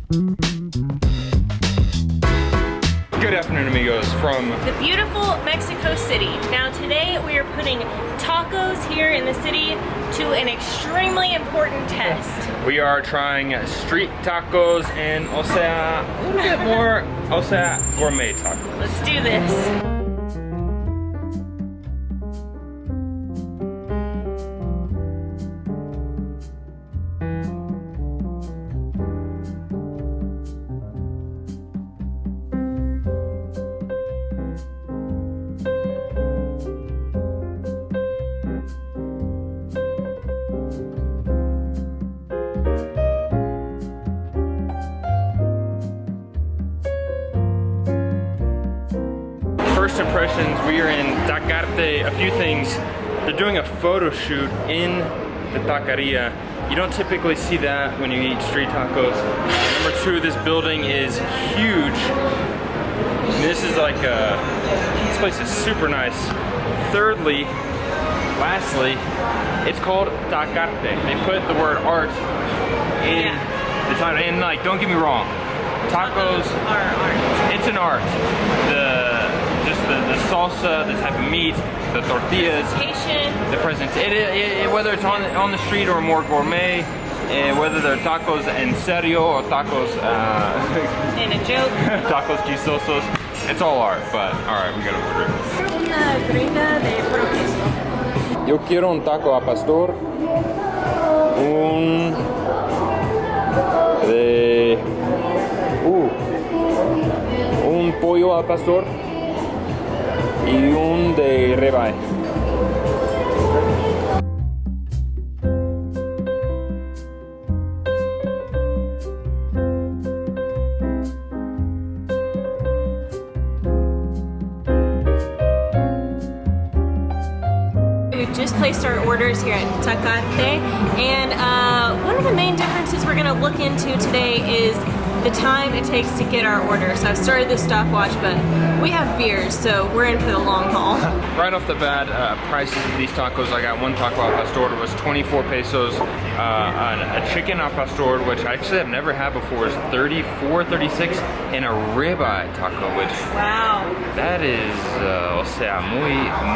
Good afternoon, amigos, from the beautiful Mexico City. Now today we are putting tacos here in the city to an extremely important test. We are trying street tacos and, a little bit more, gourmet tacos. Let's do this. First impressions, we are in Taquerate. A few things. They're doing a photo shoot in the taqueria. You don't typically see that when you eat street tacos. Number two, this building is huge. This is like this place is super nice. Thirdly, lastly, it's called Taquerate. They put the word art in the title. And like, don't get me wrong, tacos are art. It's an art. The salsa, the type of meat, the tortillas, the presentation, whether it's on the street or more gourmet, whether they're tacos en serio or tacos in a joke, tacos chistosos, it's all art. But all right, we gotta order it. Una gringa de puro queso. Yo quiero un taco al pastor, un pollo al pastor y un de ribeye. We've just placed our orders here at Taquerate, and one of the main differences we're going to look into today is the time it takes to get our order. So I've started this stopwatch, but we have beers, so we're in for the long haul. Right off the bat, prices of these tacos, I got one taco al pastor, was 24 pesos. A chicken al pastor, which I actually have never had before, is 34, 36, and a ribeye taco, which, wow, that is,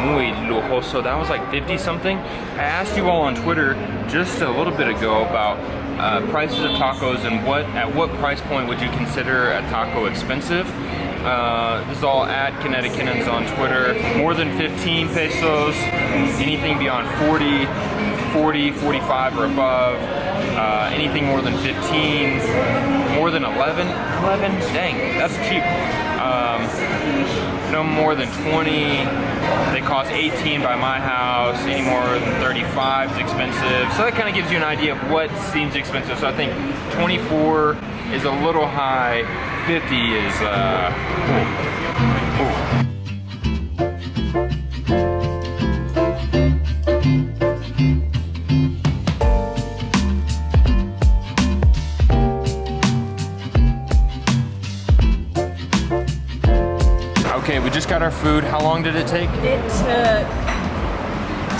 muy lujoso. That was like 50 something. I asked you all on Twitter just a little bit ago about prices of tacos and at what price point would you consider a taco expensive. This is all at Kinetic Kennons on Twitter. More than 15 pesos, anything beyond 40, 45 or above. Anything more than 15, more than 11, dang, that's cheap. No more than 20, they cost 18 by my house. Any more than 35 is expensive. So that kind of gives you an idea of what seems expensive. So I think 24 is a little high, 50 is, Okay, we just got our food. How long did it take? It took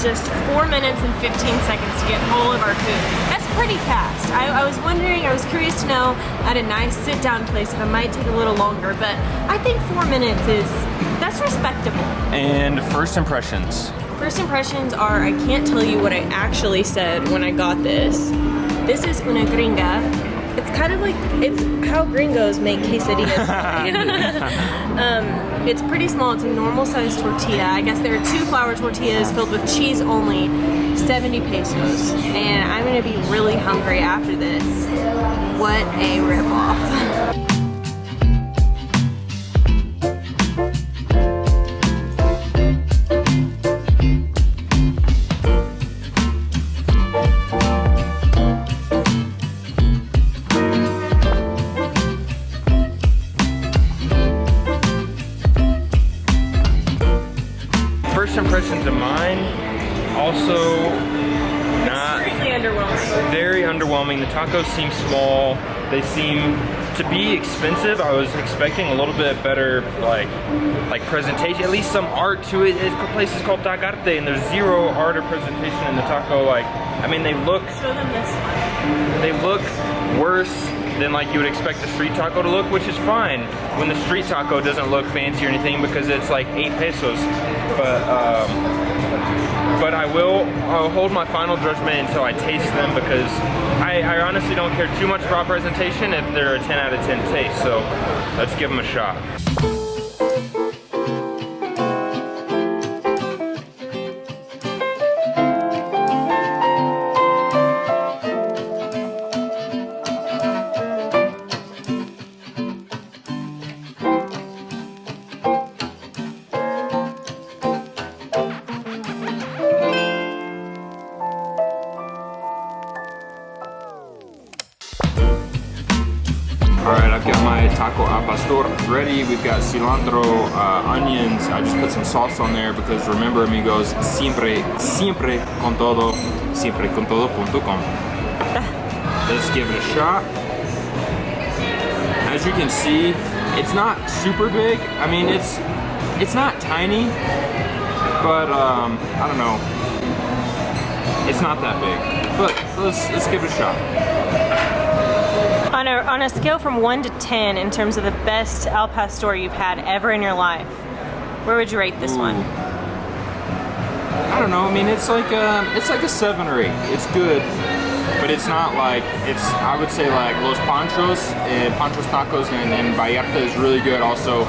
just 4 minutes and 15 seconds to get all of our food. That's pretty fast. I was wondering, I was curious to know at a nice sit-down place if it might take a little longer, but I think 4 minutes that's respectable. And first impressions? First impressions are, I can't tell you what I actually said when I got this. This is una gringa. It's kind of like, it's how gringos make quesadillas. It's pretty small, it's a normal sized tortilla. I guess there are 2 flour tortillas filled with cheese only, 70 pesos. And I'm gonna be really hungry after this. What a ripoff. First impressions of mine, also not very underwhelming. The tacos seem small. They seem to be expensive. I was expecting a little bit better like presentation, at least some art to it. This place is called Taquerate, and there's zero art or presentation in the taco. Like, I mean, they look. Show them this one. They look worse than like you would expect a street taco to look, which is fine when the street taco doesn't look fancy or anything because it's like 8 pesos. But I'll hold my final judgment until I taste them, because I honestly don't care too much about presentation if they're a 10 out of 10 taste. So let's give them a shot. Alright, I've got my taco al pastor ready. We've got cilantro, onions. I just put some sauce on there because remember, amigos, siempre con todo, siemprecontodo.com. Let's give it a shot. As you can see, it's not super big. I mean, it's not tiny, but I don't know. It's not that big, but let's give it a shot. On a scale from 1 to 10 in terms of the best al pastor you've had ever in your life, where would you rate this one? I don't know. I mean, it's like a 7 or 8. It's good, but it's not like I would say like Los Panchos Tacos and Vallarta is really good. Also,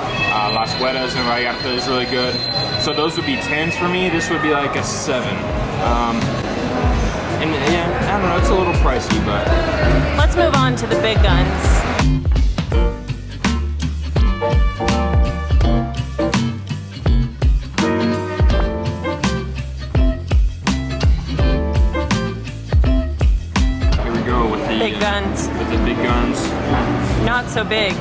Las Hueras and Vallarta is really good. So those would be 10s for me. This would be like a 7. And yeah, I don't know, it's a little pricey, but... Let's move on to the big guns. Here we go with the... Big guns. With the big guns. Not so big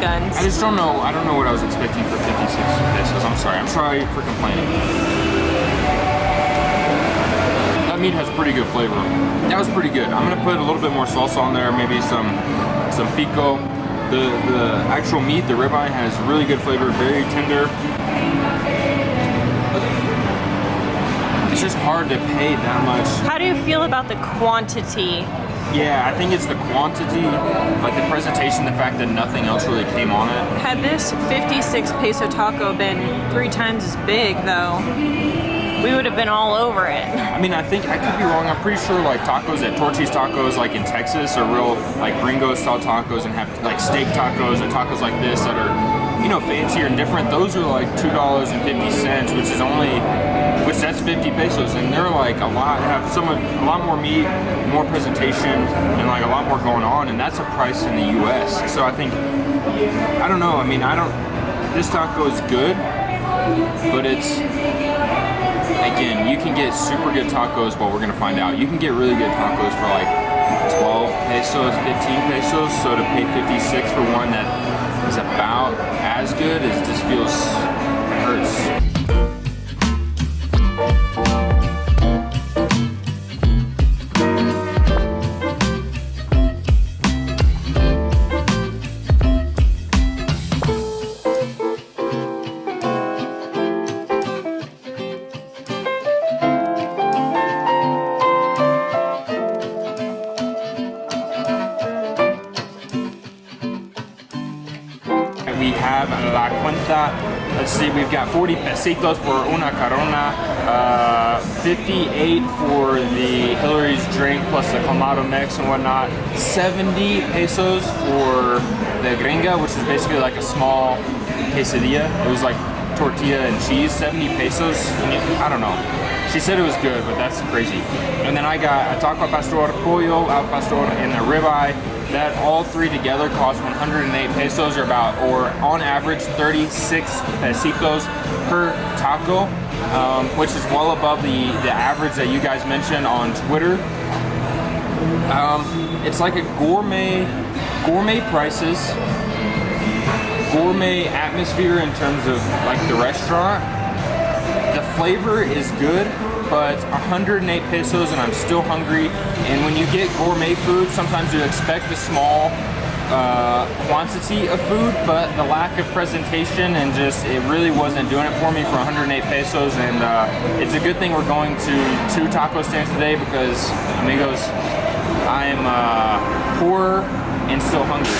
guns. I just don't know, I don't know what I was expecting for 56 pesos. I'm sorry for complaining. Meat has pretty good flavor. That was pretty good. I'm gonna put a little bit more salsa on there, maybe some pico. The actual meat, the ribeye, has really good flavor, very tender. It's just hard to pay that much. How do you feel about the quantity? Yeah, I think it's the quantity, like the presentation, the fact that nothing else really came on it. Had this 56 peso taco been 3 times as big though, we would have been all over it. I mean, I think, I could be wrong, I'm pretty sure like tacos at Torchy's Tacos, like in Texas, are real like gringo style tacos and have like steak tacos and tacos like this that are, you know, fancier and different. Those are like $2.50, which that's 50 pesos, and they're like a lot more meat, more presentation, and like a lot more going on, and that's a price in the US. So I think, I don't know, I mean, this taco is good, but it's, again, you can get super good tacos, but we're gonna find out. You can get really good tacos for like 12 pesos, 15 pesos, so to pay 56 for one that is about as good, it just feels, it hurts. We have la cuenta. Let's see, we've got 40 pesitos for una carona, 58 for the Hillary's drink plus the Clamato mix and whatnot, 70 pesos for the gringa, which is basically like a small quesadilla. It was like tortilla and cheese, 70 pesos. I don't know. She said it was good, but that's crazy. And then I got a taco al pastor, pollo al pastor, and a ribeye. That all three together cost 108 pesos, or on average 36 pesitos per taco, which is well above the average that you guys mentioned on Twitter. It's like a gourmet prices, gourmet atmosphere in terms of like the restaurant. The flavor is good, but 108 pesos and I'm still hungry. And when you get gourmet food, sometimes you expect a small quantity of food, but the lack of presentation and just, it really wasn't doing it for me for 108 pesos. And it's a good thing we're going to 2 taco stands today because, amigos, I am poor and still hungry.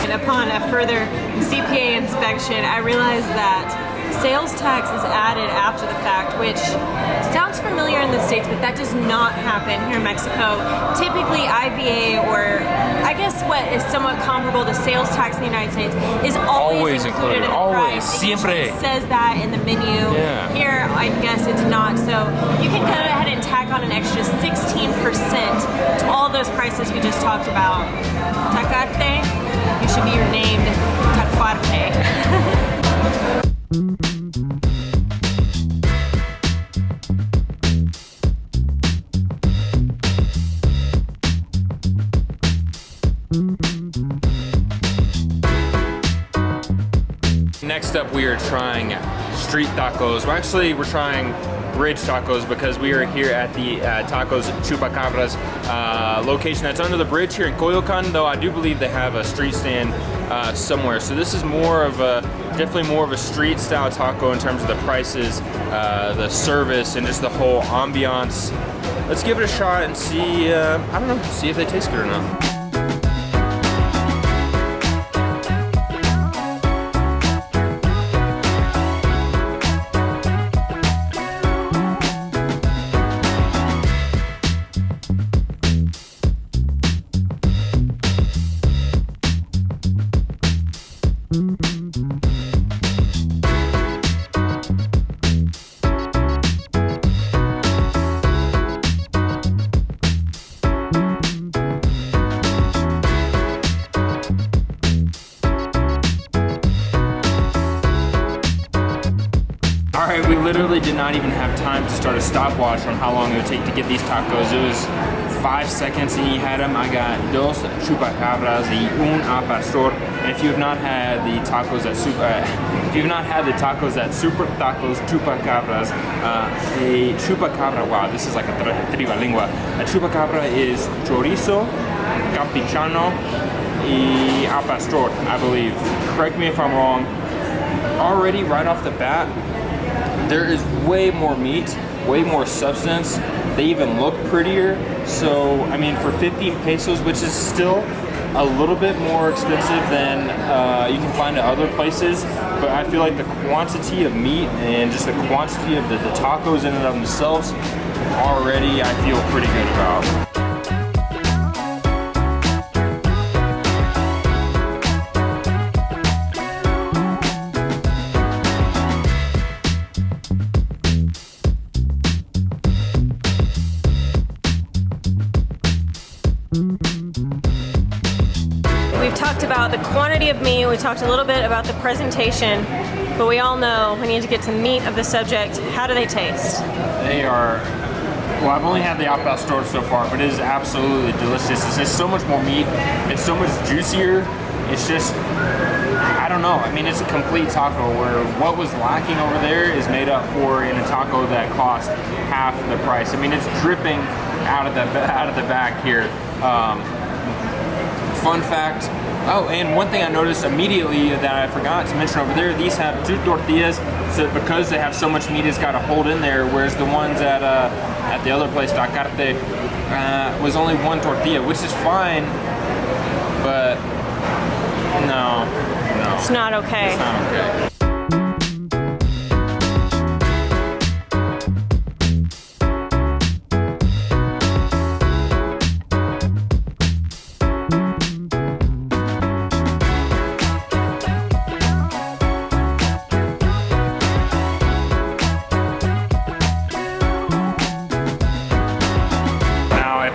And upon a further CPA inspection, I realized that sales tax is added after the fact, which sounds familiar in the States, but that does not happen here in Mexico. Typically, IVA, or I guess what is somewhat comparable to sales tax in the United States, is always included in the always, price. siempre. It says that in the menu. Yeah. Here, I guess it's not. So you can go ahead and tack on an extra 16% to all those prices we just talked about. Taquerate, you should be renamed Taquerate. Next up, we are trying street tacos. Well, actually, we're trying bridge tacos because we are here at the Tacos Chupacabra's location that's under the bridge here in Coyoacan, though I do believe they have a street stand somewhere. So this is more of a, definitely more of a street style taco in terms of the prices, the service, and just the whole ambiance. Let's give it a shot and see, I don't know, see if they taste good or not. Alright, we literally did not even have time to start a stopwatch on how long it would take to get these tacos. It was 5 seconds and you had them. I got dos chupacabras y un al pastor. And if you have not had the tacos at Super Tacos Chupacabras, a chupacabra, wow, this is like a tribalingua. A chupacabra is chorizo, campechano, y al pastor, I believe. Correct me if I'm wrong. Already right off the bat, there is way more meat, way more substance. They even look prettier. So, I mean, for 15 pesos, which is still a little bit more expensive than you can find at other places, but I feel like the quantity of meat and just the quantity of the tacos in and of themselves, already I feel pretty good about. We've talked about the quantity of meat, we talked a little bit about the presentation, but we all know we need to get to the meat of the subject. How do they taste? They are, well, I've only had the al pastor so far, but it is absolutely delicious. It's just so much more meat. It's so much juicier. It's just, I don't know. I mean, it's a complete taco where what was lacking over there is made up for in a taco that cost half the price. I mean, it's dripping out of the back here. Fun fact, oh, and one thing I noticed immediately that I forgot to mention over there, these have 2 tortillas, so because they have so much meat, it's got to hold in there, whereas the ones at the other place, Taquerate, was only 1 tortilla, which is fine, but no. It's not okay. It's not okay.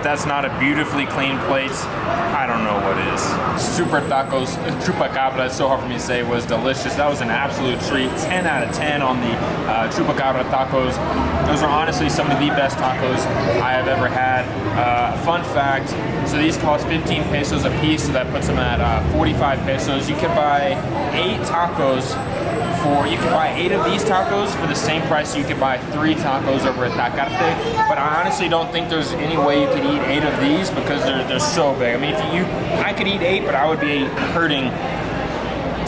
That's not a beautifully clean plate, I don't know what is. Super Tacos Chupacabra, it's so hard for me to say, was delicious. That was an absolute treat. 10 out of 10 on the Chupacabra tacos. Those are honestly some of the best tacos I have ever had. Fun fact, so these cost 15 pesos a piece, so that puts them at 45 pesos. You can buy 8 tacos you can buy 8 of these tacos for the same price you could buy 3 tacos over at Taquerate. But I honestly don't think there's any way you could eat 8 of these because they're so big. I mean, I could eat 8, but I would be hurting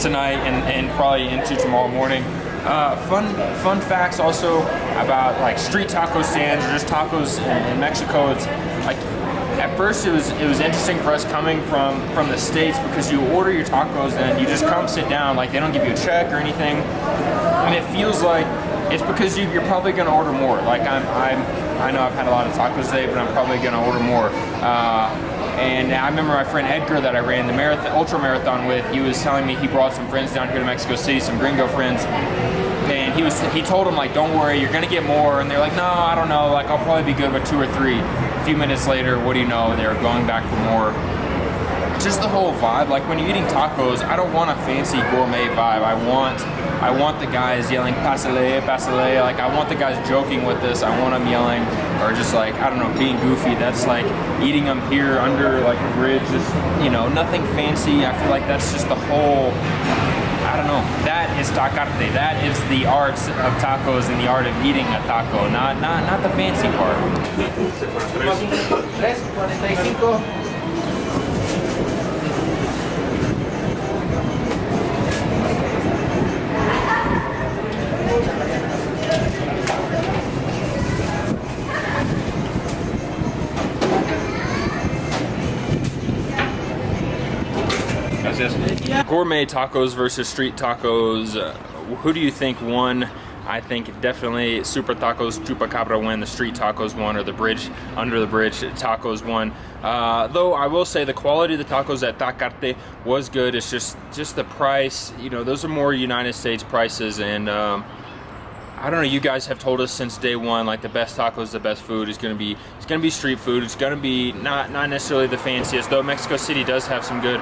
tonight and probably into tomorrow morning. Fun facts also about like street taco stands or just tacos in Mexico. It's like at first it was interesting for us coming from the States, because you order your tacos and you just come sit down, like they don't give you a check or anything, and it feels like it's because you're probably gonna order more. Like I know I've had a lot of tacos today, but I'm probably gonna order more. And I remember my friend Edgar that I ran the ultra marathon with, he was telling me he brought some friends down here to Mexico City, some gringo friends, and he told them, like, don't worry, you're gonna get more, and they're like, no, I don't know, like I'll probably be good with 2 or 3. A few minutes later, what do you know, they're going back for more. Just the whole vibe, like when you're eating tacos, I don't want a fancy gourmet vibe. I want the guys yelling pasale, pasale, like I want the guys joking with this, I want them yelling, or just like, I don't know, being goofy. That's like eating them here under like a bridge, just, you know, nothing fancy. I feel like that's just the whole, I don't know, that is Taquerate. That is the arts of tacos and the art of eating a taco, not the fancy part. Gourmet tacos versus street tacos. Who do you think won? I think definitely Super Tacos Chupacabra won. The street tacos won, or the bridge, under the bridge tacos won. Though I will say the quality of the tacos at Taquerate was good. It's just the price. You know, those are more United States prices, and I don't know, you guys have told us since day one, like the best tacos, the best food is gonna be street food. It's gonna be not necessarily the fanciest, though Mexico City does have some good,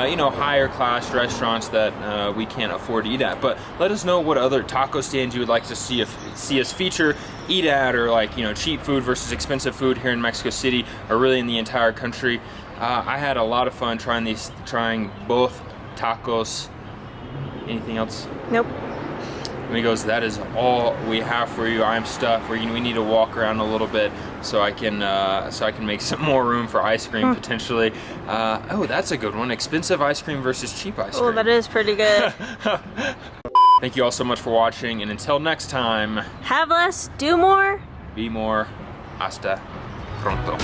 you know, higher class restaurants that we can't afford to eat at. But let us know what other taco stands you would like to see us feature, eat at, or like, you know, cheap food versus expensive food here in Mexico City, or really in the entire country. I had a lot of fun trying both tacos. Anything else? Nope. Amigos, that is all we have for you. I'm stuffed. We need to walk around a little bit so I can make some more room for ice cream potentially. Oh, that's a good one. Expensive ice cream versus cheap ice cream. Oh, that is pretty good. Thank you all so much for watching, and until next time, Have less, do more. be more. Hasta pronto.